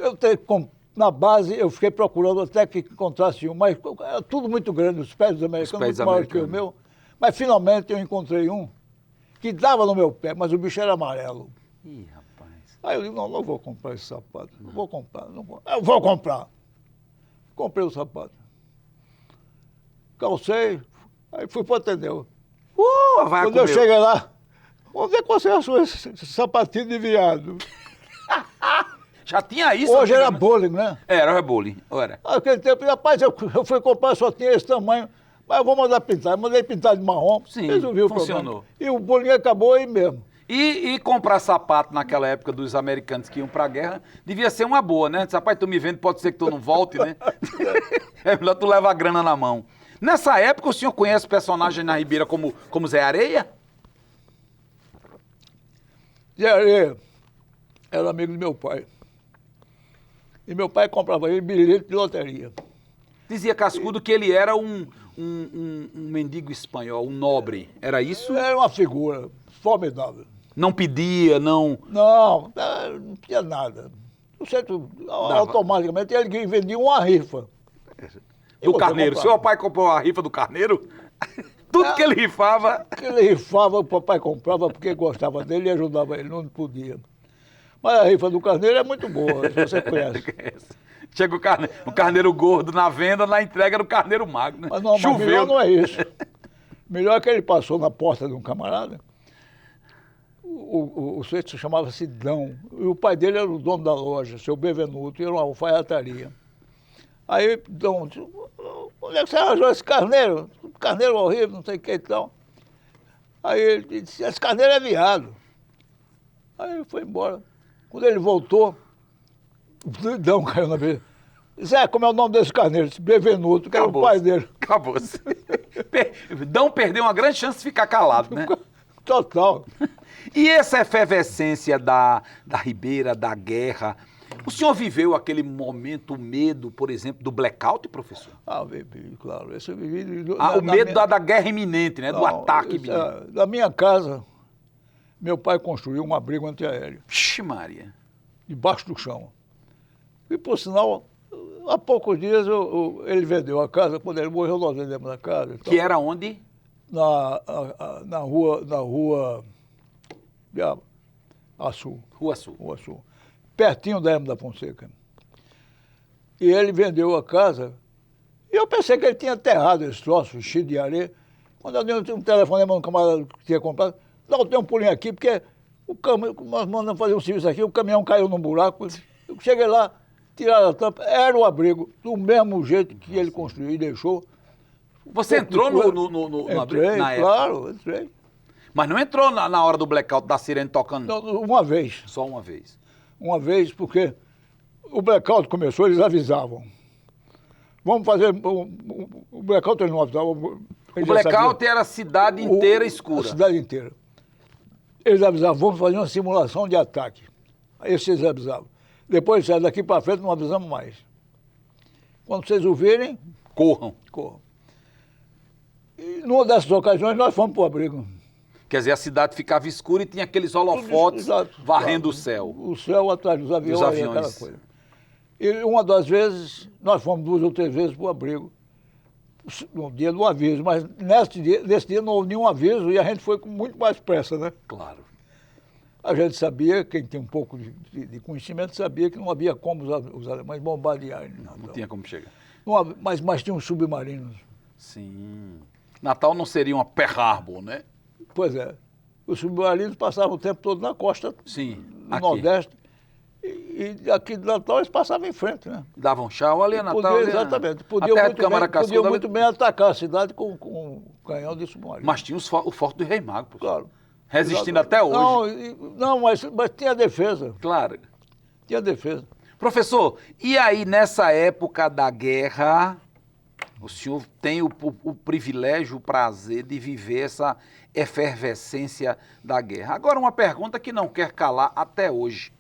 Na base, eu fiquei procurando até que encontrasse um, mas era tudo muito grande, os pés dos americanos, pés muito maior que o americanos. meu. Mas finalmente eu encontrei um que dava no meu pé, mas o bicho era amarelo. Ih, rapaz. Aí eu digo, não vou comprar esse sapato, não vou comprar, não vou. Eu vou comprar. Comprei o sapato. Calcei, aí fui para o Ateneu. Vai Quando eu cheguei lá, onde é que você achou esse sapatinho de viado? Já tinha isso? Hoje era antigamente? bowling, né? Era bowling, era. Naquele tempo, rapaz, eu fui comprar, só tinha esse tamanho, mas eu vou mandar pintar. Eu mandei pintar de marrom, Sim, resolvi o funcionou. problema. E o bolinho acabou aí mesmo. E comprar sapato naquela época dos americanos que iam pra guerra devia ser uma boa, né? Disse, rapaz, tu me vende, pode ser que tu não volte, né? É melhor tu levar a grana na mão. Nessa época, o senhor conhece personagens na Ribeira como Zé Areia? Zé Areia era amigo do meu pai. E meu pai comprava ele bilhete de loteria. Dizia Cascudo que ele era um mendigo espanhol, um nobre. Era isso? Era uma figura formidável. Não pedia, não... Não tinha nada. O centro, automaticamente, ele que vendia uma rifa. E Do você carneiro. comprava. Seu pai comprou a rifa do carneiro? Tudo que ele rifava... Ele rifava, o papai comprava porque gostava dele e ajudava ele, não podia. Mas a rifa do carneiro é muito boa, se você conhece. Chega o carneiro gordo na venda, na entrega do carneiro magro, né? Mas não, mas melhor não é isso. Melhor é que ele passou na porta de um camarada, o sujeito se chamava Sidão, e o pai dele era o dono da loja, seu Bevenuto, e era uma alfaiataria. Aí, Dom, disse, onde é que você arranjou esse carneiro? Carneiro horrível, não sei o que e tal. Aí ele disse, esse carneiro é viado. Aí ele foi embora. Quando ele voltou, o Dão caiu na vez. Zé, como é o nome desse carneiro? Disse Bevenuto, que era o pai dele. Acabou-se. Dão perdeu uma grande chance de ficar calado, né? Total. E essa efervescência da Ribeira, da guerra, o senhor viveu aquele momento, o medo, por exemplo, do blackout, professor? Ah, vivi, claro. Esse eu vivi. O medo da guerra iminente, né? Do ataque iminente. Na minha casa, meu pai construiu um abrigo antiaéreo. Vixe, Maria. Debaixo do chão. E, por sinal, há poucos dias ele vendeu a casa, quando ele morreu, nós vendemos a casa. Então, que era onde? Na rua Açu. Rua Sul. Rua Sul. Pertinho da Hermes da Fonseca. E ele vendeu a casa, e eu pensei que ele tinha aterrado esse troço, enchido de areia. Quando eu dei um telefonema no camarada que tinha comprado, não, tem um pulinho aqui, porque o caminhão, nós mandamos fazer um serviço aqui, o caminhão caiu num buraco. Eu cheguei lá, tiraram a tampa, era o abrigo, do mesmo jeito que ele construiu e deixou. Você entrou no abrigo? Na claro, entrei. Mas não entrou na hora do blackout da sirene tocando? Não, uma vez. Só uma vez. Uma vez, porque o blackout começou, eles avisavam. Vamos fazer... O blackout eles não avisavam. O blackout era a cidade inteira escura. A cidade inteira. Eles avisavam, vamos fazer uma simulação de ataque. Esse eles avisavam. Depois, daqui para frente, não avisamos mais. Quando vocês ouvirem... Corram. Corram. E numa dessas ocasiões, nós fomos para o abrigo. Quer dizer, a cidade ficava escura e tinha aqueles holofotes varrendo o céu. O céu atrás dos aviões. Aquela coisa. E uma das vezes, nós fomos 2 ou 3 vezes para o abrigo, no dia do aviso, mas nesse dia não houve nenhum aviso e a gente foi com muito mais pressa, né? Claro. A gente sabia, quem tem um pouco de conhecimento, sabia que não havia como os alemães bombardearem. Não tinha como chegar. Mas tinham submarinos. Sim. Natal não seria uma Pearl Harbor, né? Pois é. Os submarinos passavam o tempo todo na costa do Nordeste. E aqui de Natal eles passavam em frente, né? Davam tchau ali a Natal. Exatamente. Podiam muito bem atacar a cidade com um canhão de submarino. Mas tinha o Forte do Rei Mago, professor. Claro. Resistindo até hoje. Não, mas tinha defesa. Claro. Tinha defesa. Professor, e aí nessa época da guerra, o senhor tem o privilégio, o prazer de viver essa efervescência da guerra. Agora, uma pergunta que não quer calar até hoje.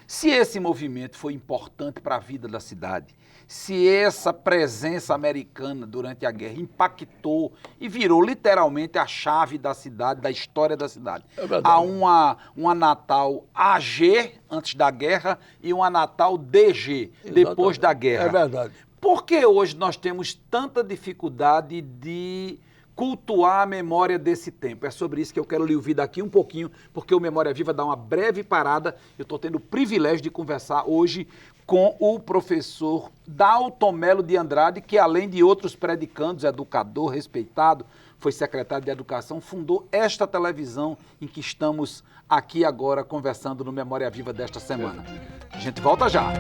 Se esse movimento foi importante para a vida da cidade, se essa presença americana durante a guerra impactou e virou literalmente a chave da cidade, da história da cidade. Há uma Natal AG antes da guerra e uma Natal DG depois da guerra. É verdade. Por que hoje nós temos tanta dificuldade de cultuar a memória desse tempo? É sobre isso que eu quero lhe ouvir daqui um pouquinho, porque o Memória Viva dá uma breve parada. Eu estou tendo o privilégio de conversar hoje com o professor Dalton Melo de Andrade, que além de outros predicandos, educador respeitado, foi secretário de Educação, fundou esta televisão em que estamos aqui agora conversando no Memória Viva desta semana. A gente volta já.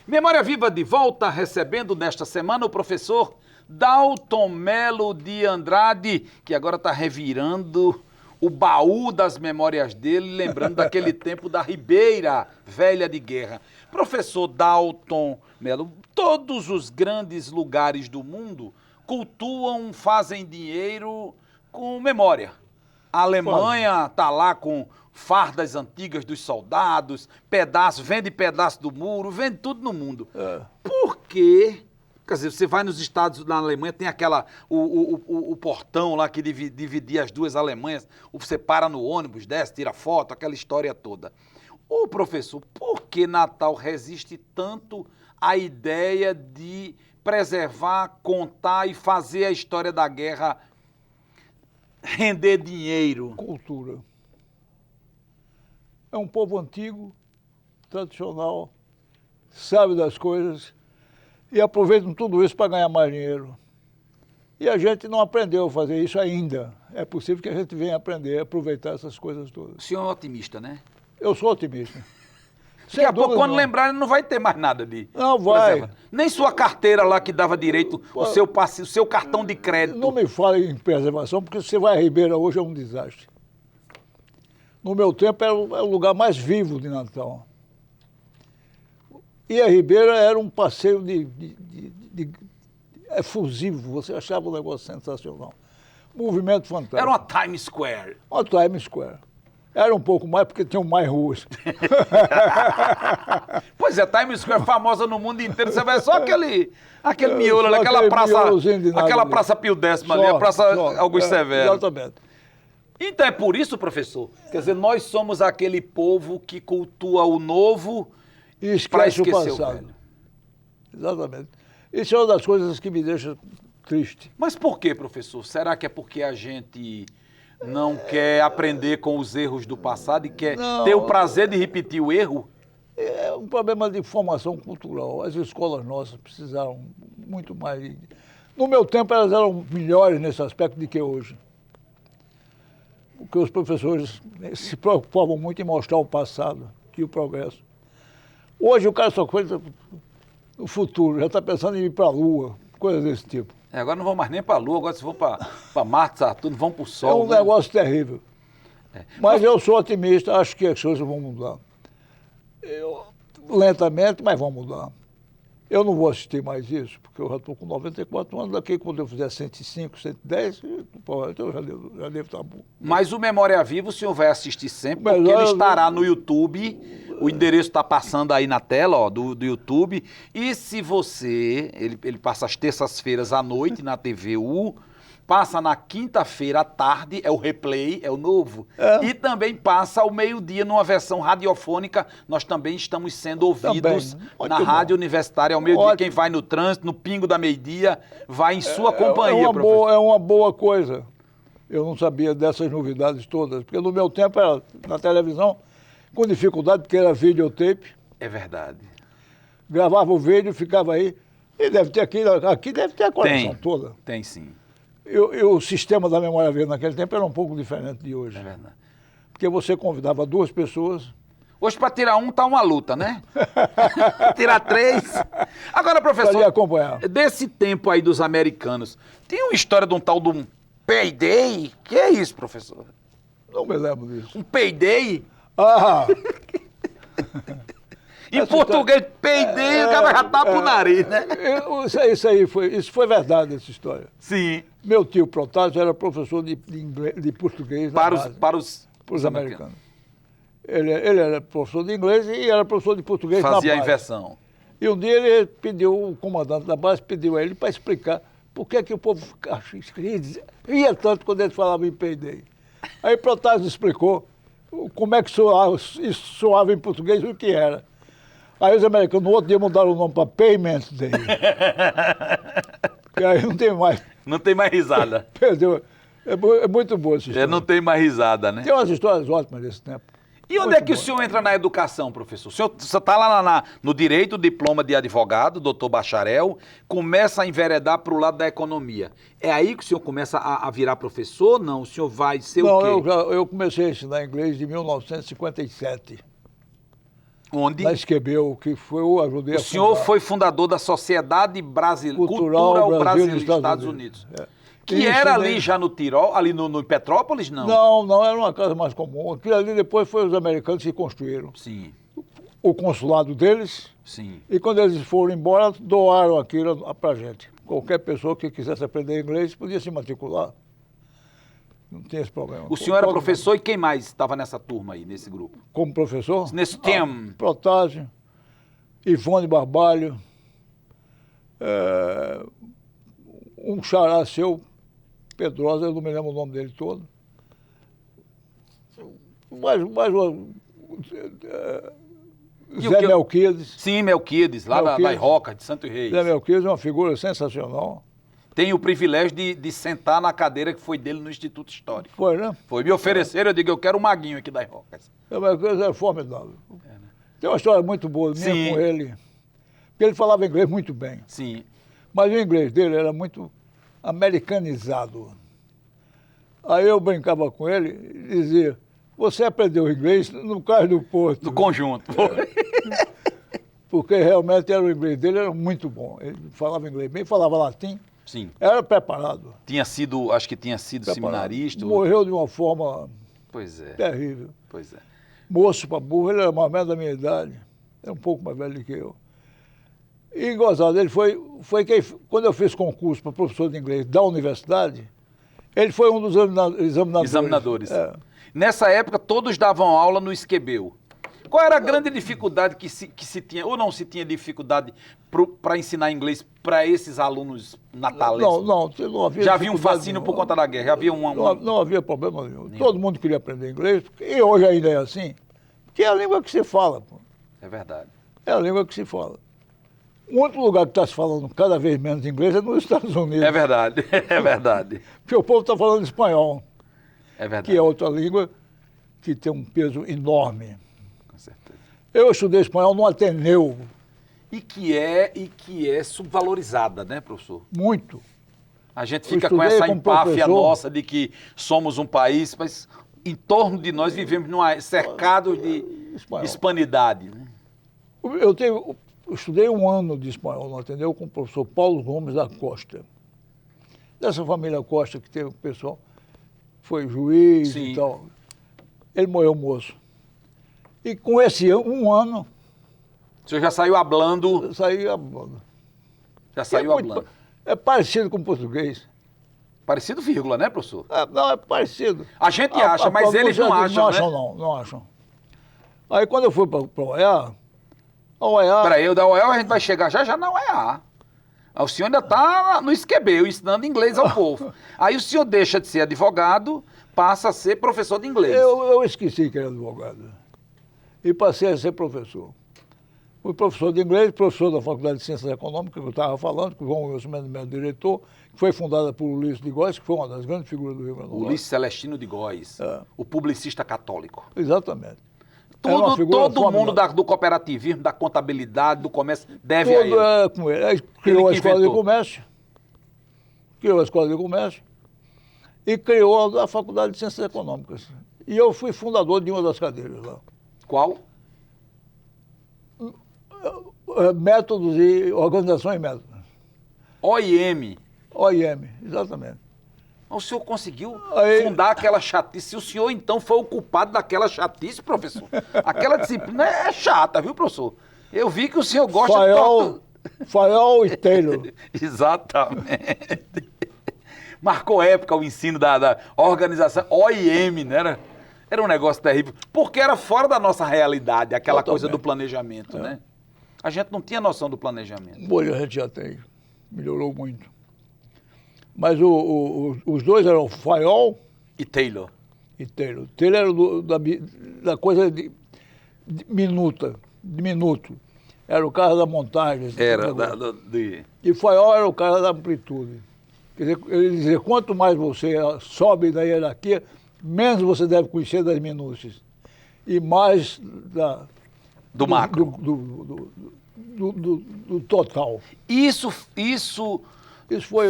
Memória Viva de volta, recebendo nesta semana o professor Dalton Melo de Andrade, que agora está revirando o baú das memórias dele, lembrando daquele tempo da Ribeira Velha de Guerra. Professor Dalton Melo, todos os grandes lugares do mundo cultuam, fazem dinheiro com memória. A Alemanha está lá com fardas antigas dos soldados, vende pedaço do muro, vende tudo no mundo. Por quê? Quer dizer, você vai nos Estados, na Alemanha, tem o portão lá que dividia as duas Alemanhas, você para no ônibus, desce, tira foto, aquela história toda. Ô professor, por que Natal resiste tanto à ideia de preservar, contar e fazer a história da guerra render dinheiro? Cultura. É um povo antigo, tradicional, sabe das coisas e aproveitam tudo isso para ganhar mais dinheiro. E a gente não aprendeu a fazer isso ainda. É possível que a gente venha aprender a aproveitar essas coisas todas. O senhor é otimista, né? Eu sou otimista. Daqui a pouco, quando lembrar, não vai ter mais nada de... Não vai. Nem sua carteira lá que dava direito, o seu cartão de crédito. Não me fale em preservação, porque você vai a Ribeira hoje é um desastre. No meu tempo era o lugar mais vivo de Natal. E a Ribeira era um passeio efusivo, você achava o negócio sensacional. Movimento fantástico. Era uma Times Square. Uma Times Square. Era um pouco mais, porque tinham mais ruas. Pois é, Times Square famosa no mundo inteiro. Você vai só aquele miolo ali, aquela praça Pio X ali, a praça Augusto Severo. Exatamente. Então é por isso, professor, quer dizer, nós somos aquele povo que cultua o novo e esquece o passado. Exatamente. Isso é uma das coisas que me deixa triste. Mas por quê, professor? Será que é porque a gente não quer aprender com os erros do passado e quer ter o prazer de repetir o erro? É um problema de formação cultural. As escolas nossas precisaram muito mais. No meu tempo, elas eram melhores nesse aspecto do que hoje. Porque os professores se preocupavam muito em mostrar o passado e o progresso. Hoje o cara só coisa no futuro, já está pensando em ir para a Lua, coisas desse tipo. Agora não vão mais nem para a Lua, agora se vão para Marte, Saturno, vão para o Sol. É um negócio terrível. Mas eu sou otimista, acho que as coisas vão mudar. Lentamente, mas vão mudar. Eu não vou assistir mais isso, porque eu já estou com 94 anos, daqui quando eu fizer 105, 110, então eu já devo estar bom. Mas o Memória Viva o senhor vai assistir sempre, porque ele estará no YouTube, o endereço está passando aí na tela, ó, do YouTube, e se você, ele passa às terças-feiras à noite na TVU, passa na quinta-feira à tarde, é o replay, é o novo, e também passa ao meio-dia numa versão radiofônica, nós também estamos sendo ouvidos na Rádio Universitária ao meio-dia. Quem vai no trânsito, no pingo da meio-dia, vai em sua companhia, professor. É uma boa coisa. Eu não sabia dessas novidades todas, porque no meu tempo era na televisão, com dificuldade, porque era videotape. É verdade. Gravava o vídeo, ficava aí, e deve ter aqui deve ter a coleção toda. Tem sim. O sistema da Memória Viva naquele tempo era um pouco diferente de hoje. É verdade. Porque você convidava 2 pessoas. Hoje, para tirar um, tá uma luta, né? Tirar 3. Agora, professor, acompanhar. Desse tempo aí dos americanos, tem uma história de um tal de um payday? Que é isso, professor? Não me lembro disso. Um payday? Ah! Em português, payday, o cara já tapa o nariz, né? Isso foi verdade, essa história. Sim. Meu tio Protásio era professor de português para os americanos. Ele era professor de inglês e era professor de português na base. Fazia a inversão. E um dia ele pediu, o comandante da base pediu a ele para explicar por que o povo ria tanto quando ele falava em payday. Aí Protásio explicou como é que isso soava em português e o que era. Aí os americanos no outro dia mudaram o nome para Payment Day. Que aí não tem mais. Não tem mais risada. Perdeu. É muito boa essa história. Não tem mais risada, né? Tem umas histórias ótimas desse tempo. E onde é que o senhor entra na educação, professor? O senhor está lá no direito, diploma de advogado, doutor bacharel, começa a enveredar para o lado da economia. É aí que o senhor começa a virar professor? Não, o senhor vai ser o quê? Não, eu comecei a ensinar inglês em 1957. Onde? Na Esquebel, que foi o ajudei a fundar. O senhor foi fundador da Sociedade Cultural Brasil Estados Unidos. Que era ali já no Tirol, ali no Petrópolis, não? Não, era uma casa mais comum. Aquilo ali depois foi os americanos que construíram. Sim. O consulado deles. Sim. E quando eles foram embora, doaram aquilo pra gente. Qualquer pessoa que quisesse aprender inglês podia se matricular. Não tinha esse problema. O senhor era professor e quem mais estava nessa turma aí, nesse grupo? Como professor? Nesse tema? Protásio, Ivone Barbalho, um xará seu, Pedrosa, eu não me lembro o nome dele todo. Zé Melquides. Sim, Melquides, lá da Roca, de Santo Reis. Zé Melquides é uma figura sensacional. Tenho o privilégio de sentar na cadeira que foi dele no Instituto Histórico. Foi, né? Foi. Me ofereceram, eu digo, eu quero o Maguinho aqui das Rocas. Zé Melquides é formidável. Né? Tem uma história muito boa minha com ele. Porque ele falava inglês muito bem. Sim. Mas o inglês dele era muito americanizado. Aí eu brincava com ele e dizia, você aprendeu inglês no Cais do Porto. Do conjunto. porque realmente o inglês dele era muito bom. Ele falava inglês bem, falava latim, Sim. era preparado. Acho que tinha sido seminarista. Morreu de uma forma Pois é. terrível. Pois é. Moço para burro, ele era mais ou menos da minha idade, é um pouco mais velho do que eu. E gozado, ele foi quem, quando eu fiz concurso para professor de inglês da universidade, ele foi um dos examinadores. É. Nessa época, todos davam aula no Esquebeu. Qual era a grande dificuldade que se tinha, ou não se tinha dificuldade para ensinar inglês para esses alunos natalenses? Não havia. Já havia um fascínio por conta da guerra? Já havia Não havia problema nenhum. Todo mundo queria aprender inglês, e hoje ainda é assim, que é a língua que se fala. Pô. É verdade. É a língua que se fala. Um outro lugar que está se falando cada vez menos inglês é nos Estados Unidos. É verdade, é verdade. Porque o povo está falando espanhol. É verdade. Que é outra língua que tem um peso enorme. Com certeza. Eu estudei espanhol no Ateneu. E que é subvalorizada, né, professor? Muito. A gente fica com essa empáfia nossa de que somos um país, mas em torno de nós vivemos cercados de hispanidade. Né? Eu estudei um ano de espanhol no Ateneu com o professor Paulo Gomes da Costa. Dessa família Costa que teve o pessoal, foi juiz Sim. e tal. Ele morreu moço. E com esse um ano... O senhor já saiu hablando? Saí hablando. Já saiu hablando. É parecido com o português. Parecido, vírgula, né, professor? Não, é parecido. A gente acha, mas eles não acham, né? Não acham. Aí quando eu fui para o OEA, a OEA... Peraí, da OEA a gente vai chegar já na OEA. O senhor ainda está no Esquebeu, ensinando inglês ao povo. Aí o senhor deixa de ser advogado, passa a ser professor de inglês. Eu esqueci que era advogado. E passei a ser professor. Fui professor de inglês, professor da Faculdade de Ciências Econômicas, que eu estava falando, que o João Wilson Mendes, meu diretor, que foi fundada por Ulisses de Góes, que foi uma das grandes figuras do Rio Grande do Norte. Ulisses Celestino de Góes, o publicista católico. Exatamente. Todo mundo do cooperativismo, da contabilidade, do comércio, deve a ele. É com ele. Aí criou a Escola de Comércio, e criou a Faculdade de Ciências Econômicas. E eu fui fundador de uma das cadeiras lá. Qual? Métodos e Organização e Métodos. OIM. OIM, exatamente. O senhor conseguiu fundar aquela chatice. O senhor, então, foi o culpado daquela chatice, professor? Aquela disciplina é chata, viu, professor? Eu vi que o senhor gosta de... Fayol e Taylor. Exatamente. Marcou época o ensino da organização OIM, né? Era um negócio terrível. Porque era fora da nossa realidade, aquela coisa do planejamento, né? A gente não tinha noção do planejamento. Hoje a gente já tem. Melhorou muito. Mas os dois eram Fayol e Taylor. Taylor era da coisa de minuto. Era o cara da montagem. Era. E Fayol era o cara da amplitude. Quer dizer, ele dizia, quanto mais você sobe da hierarquia, menos você deve conhecer das minúcias. E mais do macro. Do total. Isso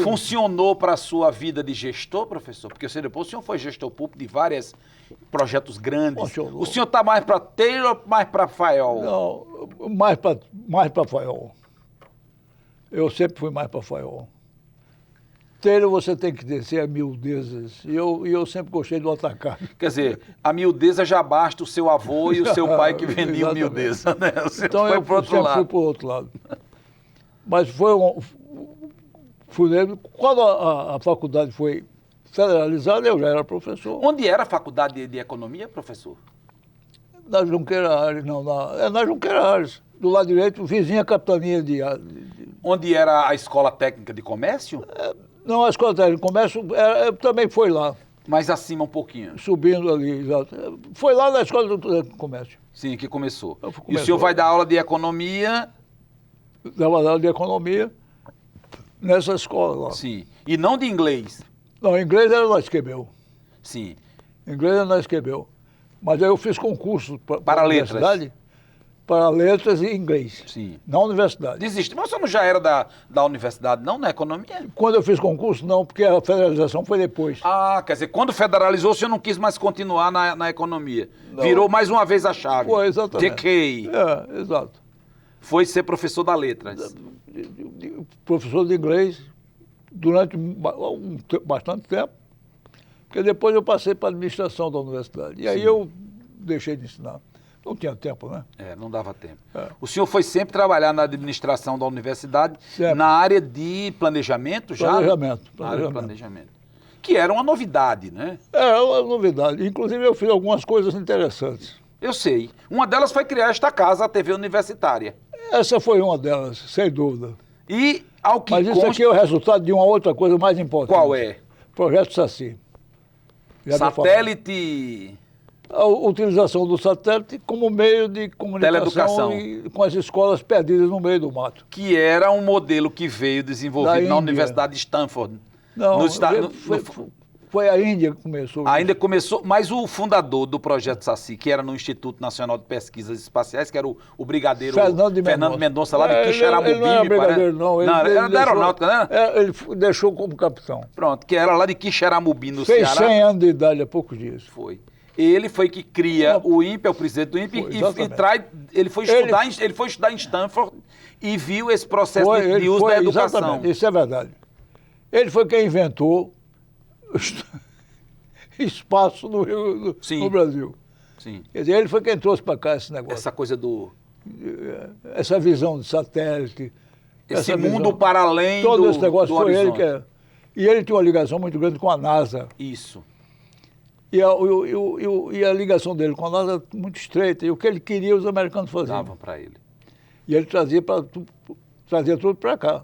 funcionou para a sua vida de gestor, professor? Porque depois o senhor foi gestor público de vários projetos grandes. Funcionou. O senhor está mais para Taylor ou mais para Fayol? Não, mais para Fayol. Eu sempre fui mais para Fayol. Taylor você tem que descer a miudezas. E eu sempre gostei do atacar. Quer dizer, a miudeza já basta o seu avô e o seu pai que vendiam miudeza, né? Então eu sempre fui para o outro lado. Mas quando a faculdade foi federalizada, eu já era professor. Onde era a faculdade de economia, professor? Na Junqueira Ares, na Junqueira Ares. Do lado direito, vizinha capitania de... Onde era a Escola Técnica de Comércio? Não, a Escola Técnica de Comércio também foi lá. Mais acima um pouquinho. Subindo ali, exato. Foi lá na Escola de Comércio. Sim, que começou. E o senhor vai dar aula de economia? Dava aula de economia nessa escola lá. Sim. E não de inglês? Não, inglês era na Esquebeu. Sim. Inglês era na Esquebeu. Mas aí eu fiz concurso para a letras. Universidade. Para letras e inglês. Sim. Na universidade. Desiste. Mas você não já era da universidade, não? Na economia? Quando eu fiz concurso, não, porque a federalização foi depois. Ah, quer dizer, quando federalizou, o senhor não quis mais continuar na economia. Não. Virou mais uma vez a chave. Foi, exatamente. Decay. Exato. Foi ser professor da letras. Professor de inglês durante bastante tempo, porque depois eu passei para a administração da universidade. E aí eu deixei de ensinar. Não tinha tempo, né? Não dava tempo. O senhor foi sempre trabalhar na administração da universidade, na área de planejamento já? Planejamento. Na área de planejamento. Que era uma novidade, né? Era uma novidade. Inclusive eu fiz algumas coisas interessantes. Eu sei. Uma delas foi criar esta casa, a TV Universitária. Essa foi uma delas, sem dúvida. E, ao que Mas isso aqui é o resultado de uma outra coisa mais importante. Qual é? Projeto Saci. Satélite... A utilização do satélite como meio de comunicação com as escolas perdidas no meio do mato. Que era um modelo que veio desenvolvido na Universidade de Stanford. Não, foi a Índia que começou. Ainda começou, mas o fundador do Projeto Saci, que era no Instituto Nacional de Pesquisas Espaciais, que era o brigadeiro Fernando Mendonça, lá de Quixeramobim. Ele não era brigadeiro, não. Ele era da aeronáutica, né? Ele deixou como capitão. Pronto, que era lá de Quixeramobim, no Ceará. Fez 100 anos de idade há poucos dias. Foi. Ele foi que cria o INPE, é o presidente do INPE, ele foi estudar em Stanford e viu esse processo de uso da educação. Exatamente, isso é verdade. Ele foi quem inventou espaço no Brasil. Sim. Quer dizer, ele foi quem trouxe para cá esse negócio. Essa coisa essa visão de satélite. Esse mundo para além do todo esse negócio do foi horizonte. ele que... E ele tinha uma ligação muito grande com a NASA. Isso. E a ligação dele com a NASA era muito estreita. E o que ele queria, os americanos faziam. Davam para ele. E ele trazia tudo para cá.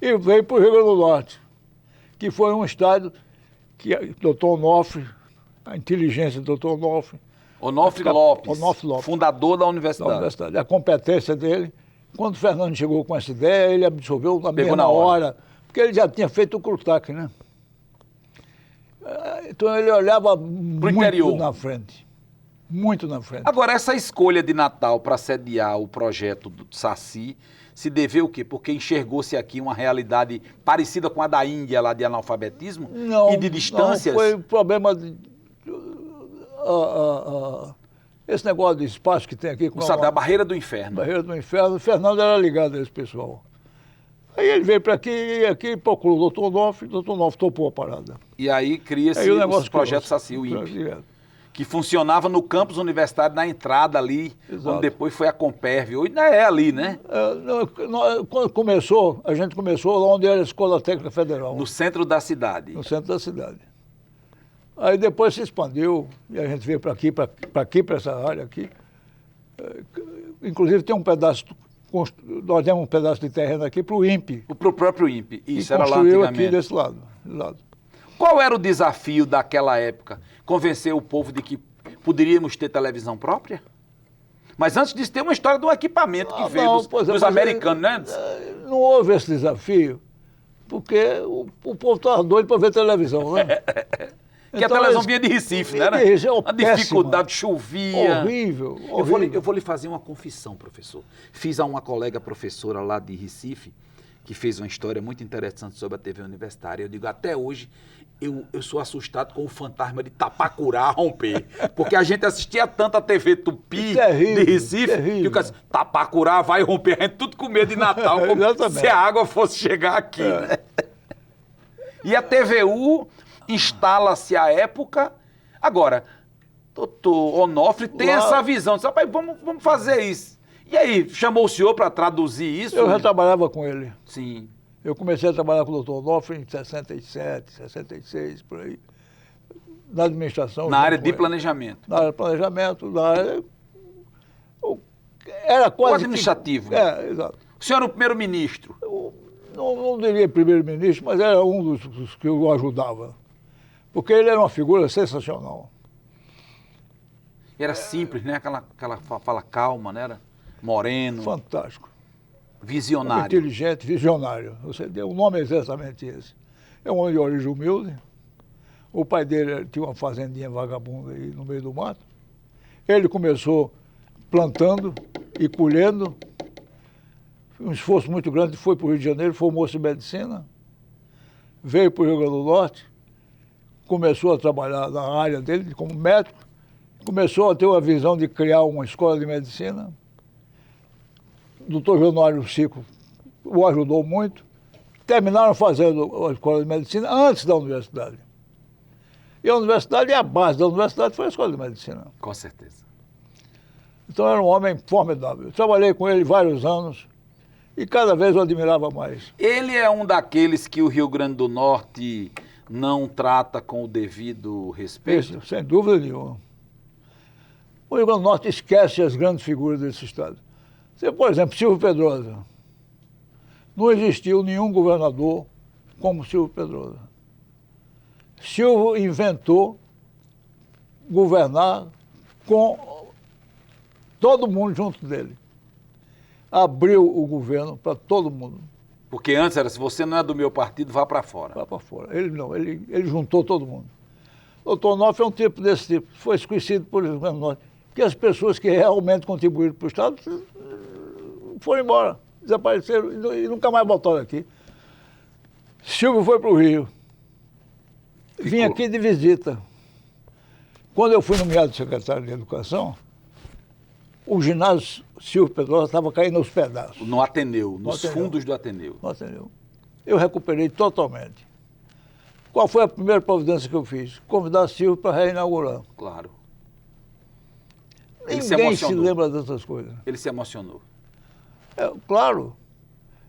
E veio para o Rio Grande do Norte, que foi um estado que o doutor Onofre, a inteligência do doutor Onofre... Onofre Lopes, fundador da universidade. A competência dele. Quando o Fernando chegou com essa ideia, ele absorveu na mesma hora, porque ele já tinha feito o CRUTAC, né? Então ele olhava muito na frente. Muito na frente. Agora, essa escolha de Natal para sediar o projeto do Saci se deveu o quê? Porque enxergou-se aqui uma realidade parecida com a da Índia, lá de analfabetismo e de distâncias? Não, foi problema de... esse negócio de espaço que tem aqui... A Barreira do Inferno. Barreira do Inferno. O Fernando era ligado a esse pessoal. Aí ele veio para aqui e aqui procurou o doutor Onofre topou a parada. E aí cria-se o projeto Saci, o INPE, que funcionava no campus universitário, na entrada ali, onde depois foi a Comperv. Hoje não é ali, né? Quando a gente começou lá onde era a Escola Técnica Federal. No centro da cidade. No centro da cidade. Aí depois se expandiu e a gente veio para essa área aqui. Inclusive tem um pedaço... Nós demos um pedaço de terreno aqui para o INPE. Para o próprio INPE. Isso era lá antigamente. Aqui desse lado. Qual era o desafio daquela época? Convencer o povo de que poderíamos ter televisão própria? Mas antes disso, tem uma história de um equipamento que veio dos americanos, né? Não houve esse desafio, porque o povo estava doido para ver televisão, né? Que então, a televisão vinha de Recife, né? A dificuldade, chovia. Horrível. Eu vou lhe fazer uma confissão, professor. Fiz a uma colega professora lá de Recife, que fez uma história muito interessante sobre a TV Universitária. Eu digo, até hoje, eu sou assustado com o fantasma de Tapacurá romper. Porque a gente assistia tanto a TV Tupi de Recife, que o cara disse, Tapacurá vai romper. A gente tudo com medo de Natal, como se a água fosse chegar aqui, né? E a TVU... instala-se a época. Agora, doutor Onofre tem essa visão. Diz, rapaz, vamos fazer isso. E aí, chamou o senhor para traduzir isso? Eu já trabalhava com ele. Sim. Eu comecei a trabalhar com o doutor Onofre em 67, 66, por aí. Na administração. Na área de planejamento. Na área de planejamento, na área... Era quase... O administrativo. Exato. O senhor era o primeiro-ministro? Não diria primeiro-ministro, mas era um dos que eu ajudava. Porque ele era uma figura sensacional. Era simples, né? Aquela fala calma, né? Era moreno. Fantástico. Visionário. Inteligente, visionário. Você deu o nome é exatamente esse. É um homem de origem humilde. O pai dele tinha uma fazendinha vagabunda aí no meio do mato. Ele começou plantando e colhendo. Um esforço muito grande, foi para o Rio de Janeiro, formou-se em medicina. Veio para o Rio Grande do Norte. Começou a trabalhar na área dele como médico, começou a ter uma visão de criar uma escola de medicina, doutor Januário Cico o ajudou muito. Terminaram fazendo a escola de medicina antes da universidade. E a universidade é a base da universidade, foi a escola de medicina. Com certeza. Então era um homem formidável. Eu trabalhei com ele vários anos e cada vez eu admirava mais. Ele é um daqueles que o Rio Grande do Norte não trata com o devido respeito? Isso, sem dúvida nenhuma. O Rio Grande do Norte esquece as grandes figuras desse estado. Você, por exemplo, Silvio Pedrosa. Não existiu nenhum governador como Silvio Pedrosa. Silvio inventou governar com todo mundo junto dele. Abriu o governo para todo mundo. Porque antes era, se você não é do meu partido, vá para fora. Vá para fora. Ele não, ele juntou todo mundo. O Dr. Onofre é um tipo desse tipo. Foi esquecido por Rio Grande do Norte. Que as pessoas que realmente contribuíram para o Estado foram embora, desapareceram e nunca mais voltaram aqui. Silvio foi para o Rio. Vim aqui de visita. Quando eu fui nomeado secretário de Educação, o ginásio Silvio Pedrosa estava caindo aos pedaços. No Ateneu, nos Ateneu. fundos do Ateneu. No Ateneu. Eu recuperei totalmente. Qual foi a primeira providência que eu fiz? Convidar Silvio para reinaugurar. Claro. Ele Ninguém se se lembra dessas coisas. Ele se emocionou. Claro.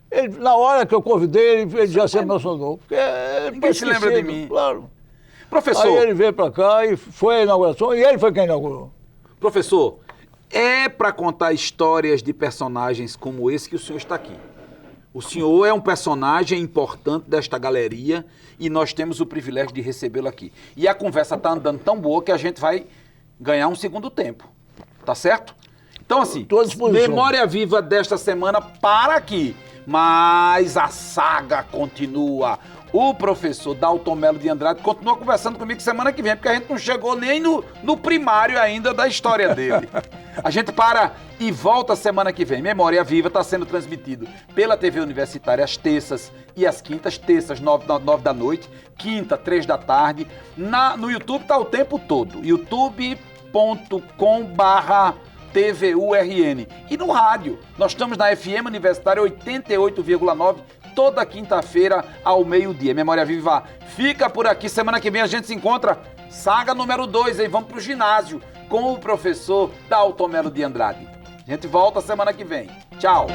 Ele, na hora que eu convidei, ele já se emocionou. Porque Ninguém se lembra de mim. Claro. Professor, Aí ele veio para cá e foi a inauguração, e ele foi quem inaugurou. professor, é para contar histórias de personagens como esse que o senhor está aqui. O senhor é um personagem importante desta galeria e nós temos o privilégio de recebê-lo aqui. E a conversa está andando tão boa que a gente vai ganhar um segundo tempo. Tá certo? Então, assim, Tô à disposição. Memória Viva desta semana para aqui. Mas a saga continua. O professor Dalton Melo de Andrade continua conversando comigo semana que vem, porque a gente não chegou nem no primário ainda da história dele. A gente para e volta semana que vem. Memória Viva está sendo transmitido pela TV Universitária às terças e às quintas. Terças, 9 da noite. Quinta, 3 da tarde. No YouTube está o tempo todo. youtube.com/TVURN. E no rádio, nós estamos na FM Universitária 88,9, toda quinta-feira ao meio-dia. Memória Viva fica por aqui. Semana que vem a gente se encontra. Saga número 2, hein? Vamos pro ginásio com o professor Dalton Melo de Andrade. A gente volta semana que vem. Tchau.